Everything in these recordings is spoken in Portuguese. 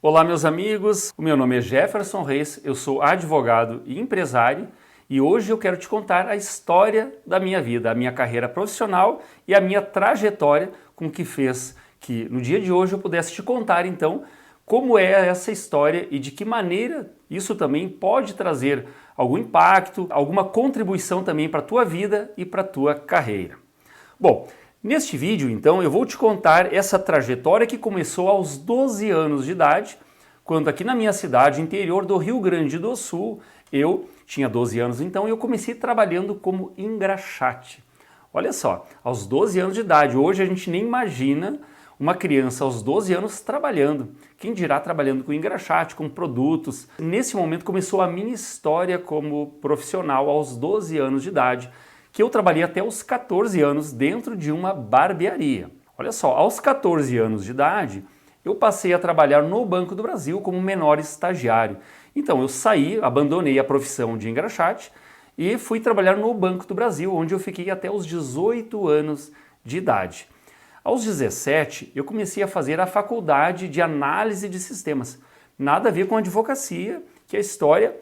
Olá, meus amigos, o meu nome é Jefferson Reis, eu sou advogado e empresário e hoje eu quero te contar a história da minha vida, a minha carreira profissional e a minha trajetória com que fez que no dia de hoje eu pudesse te contar então como é essa história e de que maneira isso também pode trazer algum impacto, alguma contribuição também para a tua vida e para a tua carreira. Bom, neste vídeo, então, eu vou te contar essa trajetória que começou aos 12 anos de idade, quando aqui na minha cidade, interior do Rio Grande do Sul, eu tinha 12 anos então e eu comecei trabalhando como engraxate. Olha só, aos 12 anos de idade, hoje a gente nem imagina uma criança aos 12 anos trabalhando, quem dirá trabalhando com engraxate, com produtos. Nesse momento começou a minha história como profissional aos 12 anos de idade, que eu trabalhei até os 14 anos dentro de uma barbearia. Olha só, aos 14 anos de idade, eu passei a trabalhar no Banco do Brasil como menor estagiário. Então eu saí, abandonei a profissão de engraxate e fui trabalhar no Banco do Brasil, onde eu fiquei até os 18 anos de idade. Aos 17, eu comecei a fazer a faculdade de análise de sistemas. Nada a ver com advocacia, que a história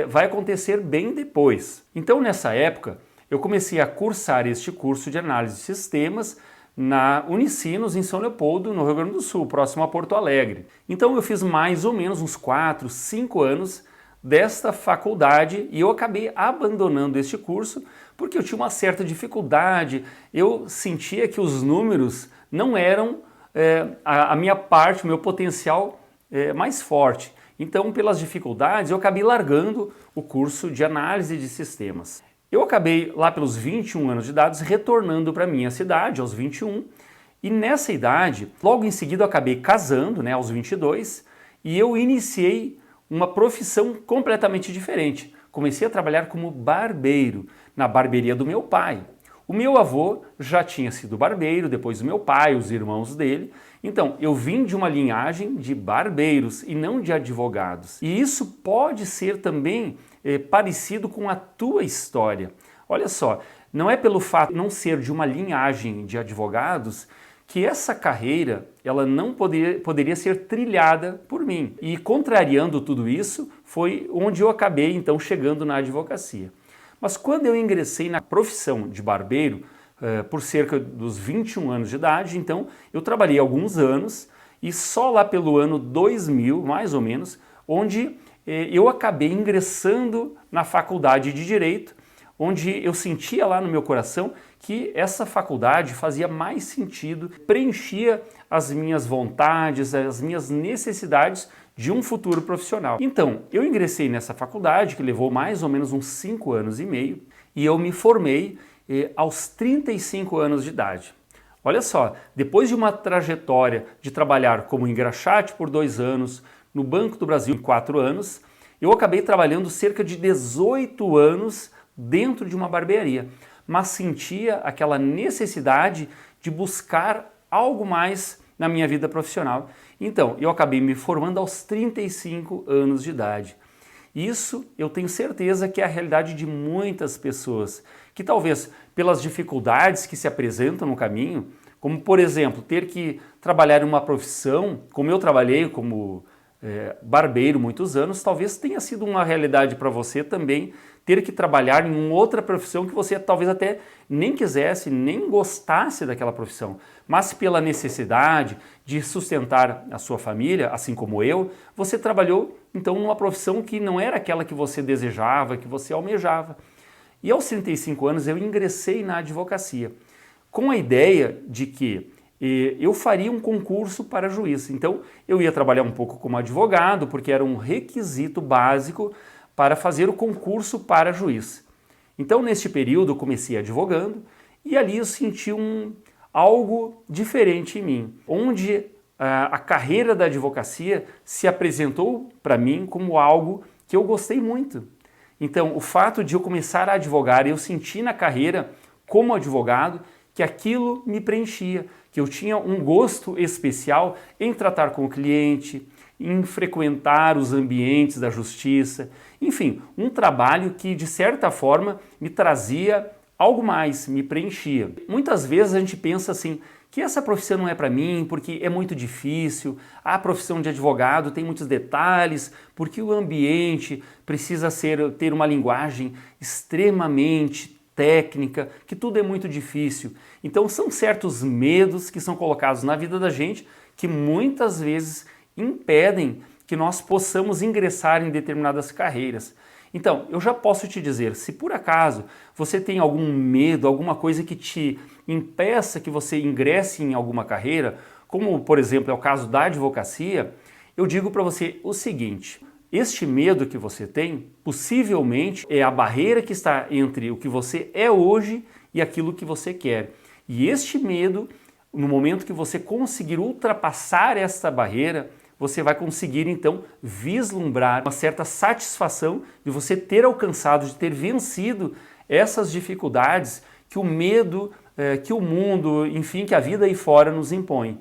vai acontecer bem depois. Então nessa época, eu comecei a cursar este curso de análise de sistemas na Unicinos, em São Leopoldo, no Rio Grande do Sul, próximo a Porto Alegre. Então eu fiz mais ou menos uns 4, 5 anos desta faculdade e eu acabei abandonando este curso porque eu tinha uma certa dificuldade, eu sentia que os números não eram a minha parte, o meu potencial mais forte. Então, pelas dificuldades, eu acabei largando o curso de análise de sistemas. Eu acabei lá pelos 21 anos de idade retornando para minha cidade, aos 21, e nessa idade, logo em seguida eu acabei casando, né, aos 22, e eu iniciei uma profissão completamente diferente. Comecei a trabalhar como barbeiro na barbearia do meu pai. O meu avô já tinha sido barbeiro, depois o meu pai, os irmãos dele. Então, eu vim de uma linhagem de barbeiros e não de advogados. E isso pode ser também parecido com a tua história. Olha só, não é pelo fato de não ser de uma linhagem de advogados que essa carreira ela não poderia ser trilhada por mim. E contrariando tudo isso, foi onde eu acabei então chegando na advocacia. Mas quando eu ingressei na profissão de barbeiro, por cerca dos 21 anos de idade, então eu trabalhei alguns anos e só lá pelo ano 2000, mais ou menos, onde eu acabei ingressando na faculdade de Direito, onde eu sentia lá no meu coração que essa faculdade fazia mais sentido, preenchia as minhas vontades, as minhas necessidades de um futuro profissional. Então, eu ingressei nessa faculdade, que levou mais ou menos uns 5 anos e meio, e eu me formei aos 35 anos de idade. Olha só, depois de uma trajetória de trabalhar como engraxate por 2 anos, no Banco do Brasil em 4 anos, eu acabei trabalhando cerca de 18 anos dentro de uma barbearia, mas sentia aquela necessidade de buscar algo mais na minha vida profissional. Então, eu acabei me formando aos 35 anos de idade. Isso eu tenho certeza que é a realidade de muitas pessoas, que talvez pelas dificuldades que se apresentam no caminho, como por exemplo, ter que trabalhar em uma profissão, como eu trabalhei como barbeiro muitos anos, talvez tenha sido uma realidade para você também ter que trabalhar em uma outra profissão que você talvez até nem quisesse, nem gostasse daquela profissão, mas pela necessidade de sustentar a sua família, assim como eu, você trabalhou então numa profissão que não era aquela que você desejava, que você almejava. E aos 35 anos eu ingressei na advocacia, com a ideia de que eu faria um concurso para juiz. Então eu ia trabalhar um pouco como advogado, porque era um requisito básico para fazer o concurso para juiz. Então neste período eu comecei advogando e ali eu senti algo diferente em mim, onde a carreira da advocacia se apresentou para mim como algo que eu gostei muito. Então o fato de eu começar a advogar, eu senti na carreira como advogado que aquilo me preenchia, que eu tinha um gosto especial em tratar com o cliente, em frequentar os ambientes da justiça, enfim, um trabalho que de certa forma me trazia algo mais, me preenchia. Muitas vezes a gente pensa assim, que essa profissão não é para mim porque é muito difícil, a profissão de advogado tem muitos detalhes, porque o ambiente precisa ter uma linguagem extremamente técnica, que tudo é muito difícil. Então são certos medos que são colocados na vida da gente que muitas vezes impedem que nós possamos ingressar em determinadas carreiras. Então, eu já posso te dizer, se por acaso você tem algum medo, alguma coisa que te impeça que você ingresse em alguma carreira, como por exemplo é o caso da advocacia, eu digo para você o seguinte: este medo que você tem, possivelmente é a barreira que está entre o que você é hoje e aquilo que você quer. E este medo, no momento que você conseguir ultrapassar esta barreira, você vai conseguir então vislumbrar uma certa satisfação de você ter alcançado, de ter vencido essas dificuldades que o medo, que o mundo, enfim, que a vida aí fora nos impõe.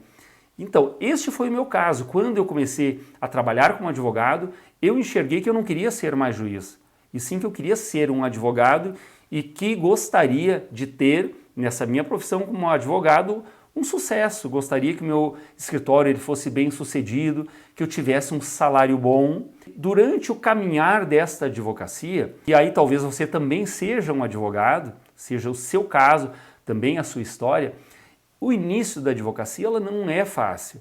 Então, este foi o meu caso. Quando eu comecei a trabalhar como advogado, eu enxerguei que eu não queria ser mais juiz, e sim que eu queria ser um advogado e que gostaria de ter, nessa minha profissão como advogado, um sucesso. Gostaria que o meu escritório ele fosse bem sucedido, que eu tivesse um salário bom. Durante o caminhar desta advocacia, e aí talvez você também seja um advogado, seja o seu caso, também a sua história, o início da advocacia ela não é fácil.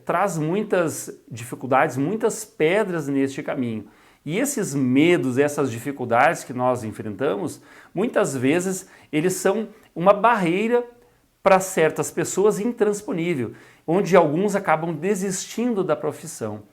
Traz muitas dificuldades, muitas pedras neste caminho. E esses medos, essas dificuldades que nós enfrentamos, muitas vezes eles são uma barreira para certas pessoas intransponível, onde alguns acabam desistindo da profissão.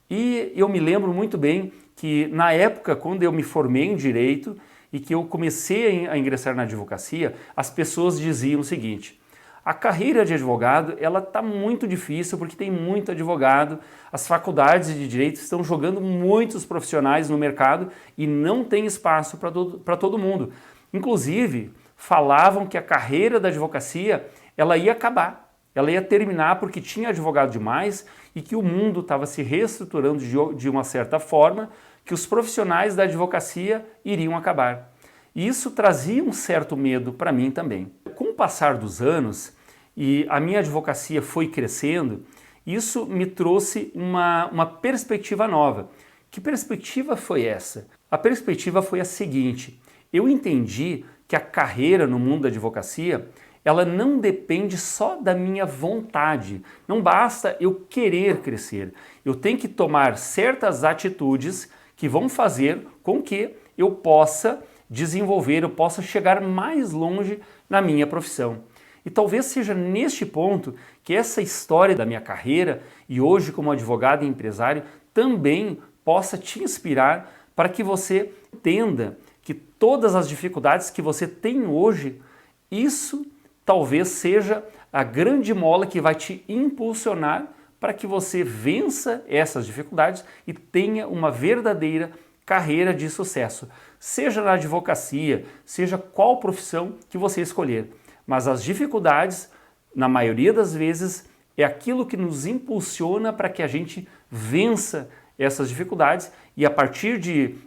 E eu me lembro muito bem que na época, quando eu me formei em Direito e que eu comecei a ingressar na advocacia, as pessoas diziam o seguinte: a carreira de advogado ela está muito difícil porque tem muito advogado, as faculdades de Direito estão jogando muitos profissionais no mercado e não tem espaço para todo mundo. Inclusive, falavam que a carreira da advocacia ela ia acabar, ela ia terminar porque tinha advogado demais e que o mundo estava se reestruturando de uma certa forma, que os profissionais da advocacia iriam acabar. E isso trazia um certo medo para mim também. Com o passar dos anos e a minha advocacia foi crescendo, isso me trouxe uma perspectiva nova. Que perspectiva foi essa? A perspectiva foi a seguinte: eu entendi que a carreira no mundo da advocacia, ela não depende só da minha vontade. Não basta eu querer crescer. Eu tenho que tomar certas atitudes que vão fazer com que eu possa desenvolver, eu possa chegar mais longe na minha profissão. E talvez seja neste ponto que essa história da minha carreira e hoje como advogado e empresário também possa te inspirar para que você entenda que todas as dificuldades que você tem hoje, isso talvez seja a grande mola que vai te impulsionar para que você vença essas dificuldades e tenha uma verdadeira carreira de sucesso, seja na advocacia, seja qual profissão que você escolher. Mas as dificuldades, na maioria das vezes, é aquilo que nos impulsiona para que a gente vença essas dificuldades e a partir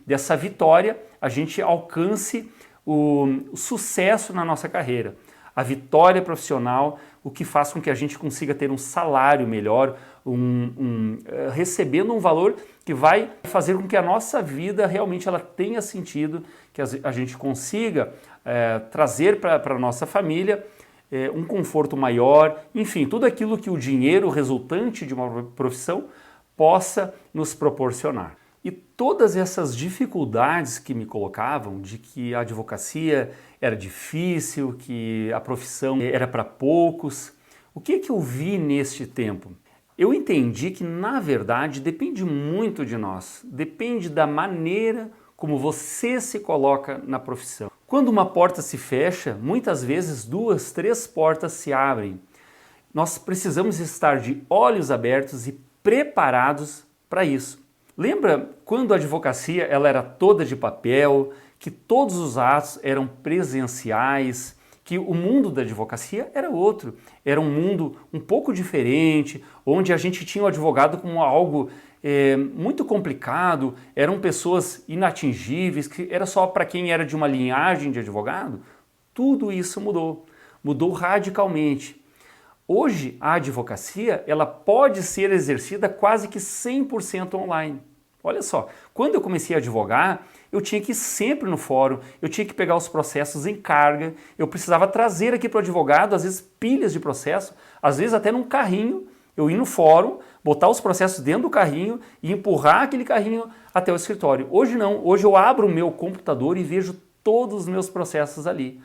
dessa vitória a gente alcance o sucesso na nossa carreira. A vitória profissional, o que faz com que a gente consiga ter um salário melhor, recebendo um valor que vai fazer com que a nossa vida realmente ela tenha sentido, que a gente consiga trazer para a nossa família um conforto maior, enfim, tudo aquilo que o dinheiro resultante de uma profissão possa nos proporcionar. E todas essas dificuldades que me colocavam, de que a advocacia era difícil, que a profissão era para poucos, o que eu vi neste tempo? Eu entendi que, na verdade, depende muito de nós, depende da maneira como você se coloca na profissão. Quando uma porta se fecha, muitas vezes 2, 3 portas se abrem. Nós precisamos estar de olhos abertos e preparados para isso. Lembra quando a advocacia ela era toda de papel, que todos os atos eram presenciais, que o mundo da advocacia era outro, era um mundo um pouco diferente, onde a gente tinha o advogado como algo muito complicado, eram pessoas inatingíveis, que era só para quem era de uma linhagem de advogado? Tudo isso mudou radicalmente. Hoje, a advocacia, ela pode ser exercida quase que 100% online. Olha só, quando eu comecei a advogar, eu tinha que ir sempre no fórum, eu tinha que pegar os processos em carga, eu precisava trazer aqui para o advogado, às vezes pilhas de processo, às vezes até num carrinho, eu ir no fórum, botar os processos dentro do carrinho e empurrar aquele carrinho até o escritório. Hoje não, hoje eu abro o meu computador e vejo todos os meus processos ali.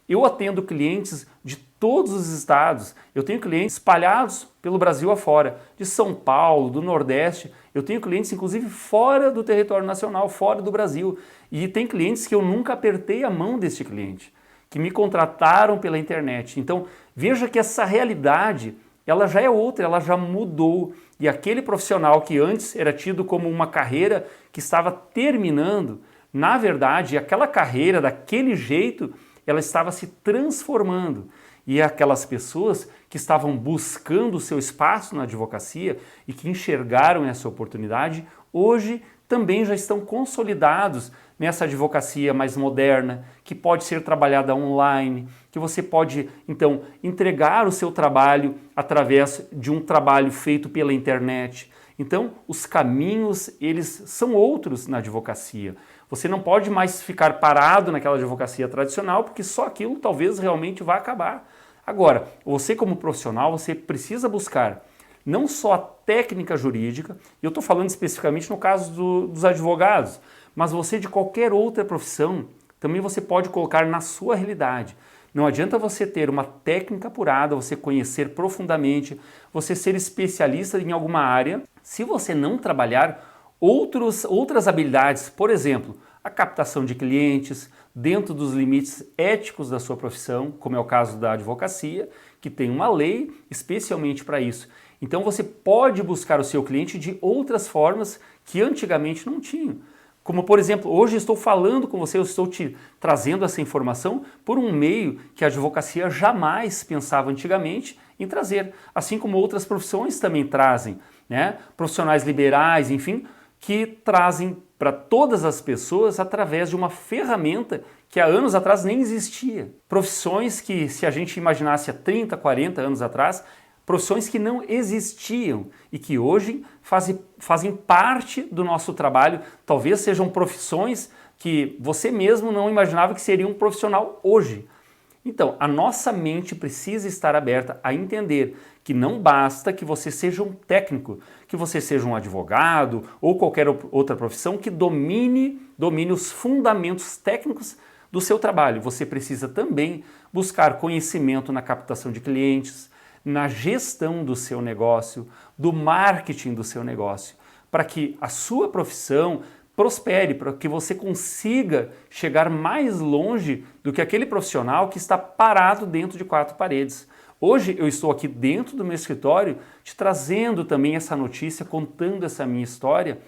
Eu atendo clientes de todos os estados, eu tenho clientes espalhados pelo Brasil afora, de São Paulo, do Nordeste, eu tenho clientes inclusive fora do território nacional, fora do Brasil, e tem clientes que eu nunca apertei a mão deste cliente, que me contrataram pela internet. Então veja que essa realidade, ela já é outra, ela já mudou, e aquele profissional que antes era tido como uma carreira que estava terminando, na verdade aquela carreira daquele jeito, ela estava se transformando, e aquelas pessoas que estavam buscando o seu espaço na advocacia e que enxergaram essa oportunidade, hoje também já estão consolidados nessa advocacia mais moderna, que pode ser trabalhada online, que você pode então entregar o seu trabalho através de um trabalho feito pela internet. Então, os caminhos, eles são outros na advocacia. Você não pode mais ficar parado naquela advocacia tradicional, porque só aquilo talvez realmente vá acabar. Agora, você como profissional, você precisa buscar não só a técnica jurídica, e eu estou falando especificamente no caso dos advogados, mas você de qualquer outra profissão, também você pode colocar na sua realidade. Não adianta você ter uma técnica apurada, você conhecer profundamente, você ser especialista em alguma área, se você não trabalhar outras habilidades, por exemplo, a captação de clientes dentro dos limites éticos da sua profissão, como é o caso da advocacia, que tem uma lei especialmente para isso. Então você pode buscar o seu cliente de outras formas que antigamente não tinham. Como, por exemplo, hoje estou falando com você, eu estou te trazendo essa informação por um meio que a advocacia jamais pensava antigamente em trazer, assim como outras profissões também trazem, né? Profissionais liberais, enfim, que trazem para todas as pessoas através de uma ferramenta que há anos atrás nem existia. Profissões que, se a gente imaginasse há 30, 40 anos atrás, profissões que não existiam e que hoje fazem parte do nosso trabalho, talvez sejam profissões que você mesmo não imaginava que seria um profissional hoje. Então, a nossa mente precisa estar aberta a entender que não basta que você seja um técnico, que você seja um advogado ou qualquer outra profissão que domine os fundamentos técnicos do seu trabalho. Você precisa também buscar conhecimento na captação de clientes, na gestão do seu negócio, do marketing do seu negócio, para que a sua profissão prospere, para que você consiga chegar mais longe do que aquele profissional que está parado dentro de quatro paredes. Hoje eu estou aqui dentro do meu escritório te trazendo também essa notícia, contando essa minha história,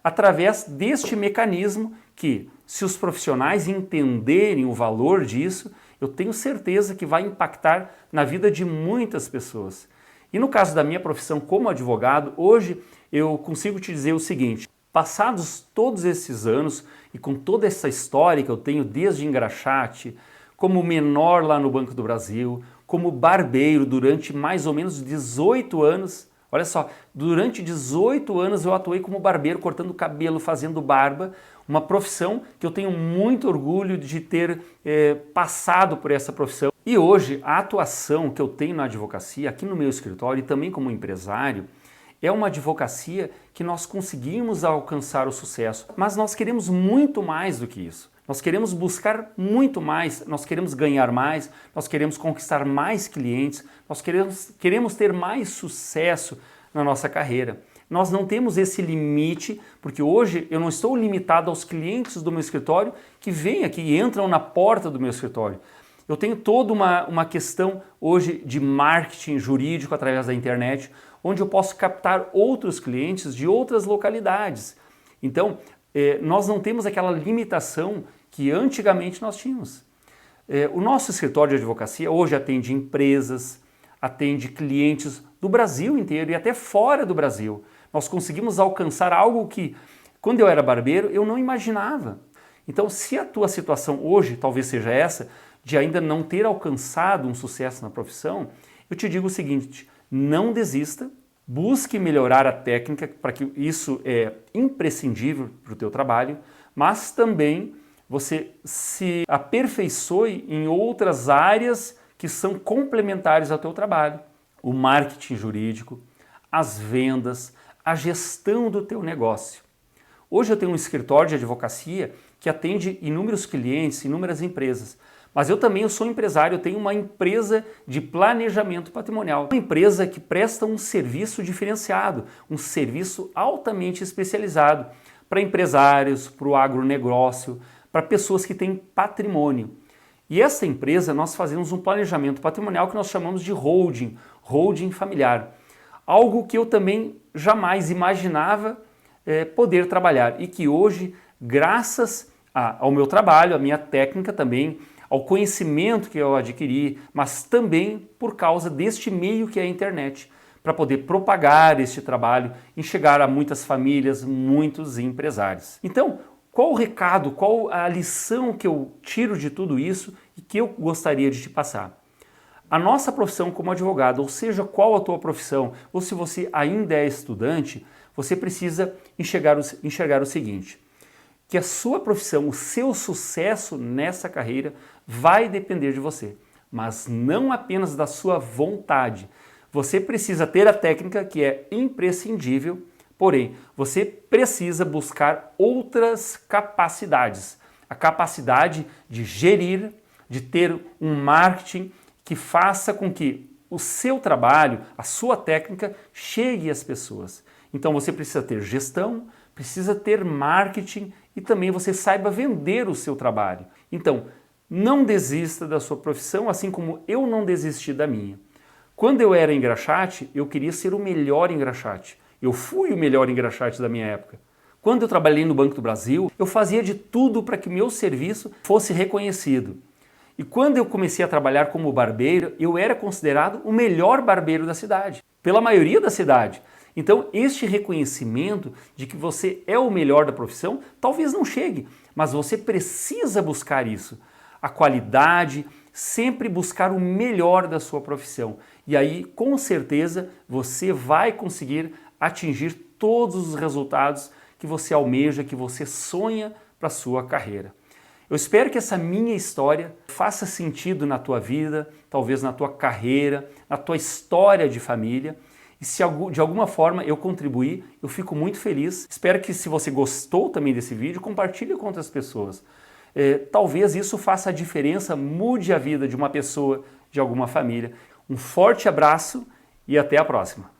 através deste mecanismo que, se os profissionais entenderem o valor disso, eu tenho certeza que vai impactar na vida de muitas pessoas. E no caso da minha profissão como advogado, hoje eu consigo te dizer o seguinte: passados todos esses anos e com toda essa história que eu tenho desde engraxate, como menor lá no Banco do Brasil, como barbeiro durante mais ou menos 18 anos, olha só, durante 18 anos eu atuei como barbeiro, cortando cabelo, fazendo barba, uma profissão que eu tenho muito orgulho de ter passado por essa profissão. E hoje a atuação que eu tenho na advocacia, aqui no meu escritório e também como empresário, é uma advocacia que nós conseguimos alcançar o sucesso, mas nós queremos muito mais do que isso. Nós queremos buscar muito mais, nós queremos ganhar mais, nós queremos conquistar mais clientes, nós queremos ter mais sucesso na nossa carreira. Nós não temos esse limite, porque hoje eu não estou limitado aos clientes do meu escritório que vêm aqui e entram na porta do meu escritório. Eu tenho toda uma questão hoje de marketing jurídico através da internet, onde eu posso captar outros clientes de outras localidades. Então, nós não temos aquela limitação que antigamente nós tínhamos. O nosso escritório de advocacia hoje atende empresas, atende clientes do Brasil inteiro e até fora do Brasil. Nós conseguimos alcançar algo que, quando eu era barbeiro, eu não imaginava. Então, se a tua situação hoje talvez seja essa, de ainda não ter alcançado um sucesso na profissão, eu te digo o seguinte, não desista, busque melhorar a técnica, para que isso é imprescindível para o teu trabalho, mas também você se aperfeiçoe em outras áreas que são complementares ao teu trabalho. O marketing jurídico, as vendas, a gestão do teu negócio. Hoje eu tenho um escritório de advocacia que atende inúmeros clientes, inúmeras empresas. Mas eu sou empresário, eu tenho uma empresa de planejamento patrimonial. Uma empresa que presta um serviço diferenciado, um serviço altamente especializado para empresários, para o agronegócio, para pessoas que têm patrimônio. E essa empresa nós fazemos um planejamento patrimonial que nós chamamos de holding, holding familiar. Algo que eu também jamais imaginava poder trabalhar e que hoje, graças ao meu trabalho, à minha técnica também, ao conhecimento que eu adquiri, mas também por causa deste meio que é a internet, para poder propagar este trabalho e chegar a muitas famílias, muitos empresários. Então, qual o recado, qual a lição que eu tiro de tudo isso e que eu gostaria de te passar? A nossa profissão como advogado, ou seja, qual a tua profissão, ou se você ainda é estudante, você precisa enxergar o seguinte, que a sua profissão, o seu sucesso nessa carreira vai depender de você, mas não apenas da sua vontade. Você precisa ter a técnica que é imprescindível, porém, você precisa buscar outras capacidades. A capacidade de gerir, de ter um marketing que faça com que o seu trabalho, a sua técnica, chegue às pessoas. Então você precisa ter gestão, precisa ter marketing e também você saiba vender o seu trabalho. Então, não desista da sua profissão, assim como eu não desisti da minha. Quando eu era engraxate, eu queria ser o melhor engraxate. Eu fui o melhor engraxate da minha época. Quando eu trabalhei no Banco do Brasil, eu fazia de tudo para que meu serviço fosse reconhecido. E quando eu comecei a trabalhar como barbeiro, eu era considerado o melhor barbeiro da cidade, pela maioria da cidade. Então, este reconhecimento de que você é o melhor da profissão, talvez não chegue, mas você precisa buscar isso. A qualidade, sempre buscar o melhor da sua profissão. E aí, com certeza, você vai conseguir atingir todos os resultados que você almeja, que você sonha para a sua carreira. Eu espero que essa minha história faça sentido na tua vida, talvez na tua carreira, na tua história de família. E se de alguma forma eu contribuir, eu fico muito feliz. Espero que se você gostou também desse vídeo, compartilhe com outras pessoas. Talvez isso faça a diferença, mude a vida de uma pessoa, de alguma família. Um forte abraço e até a próxima.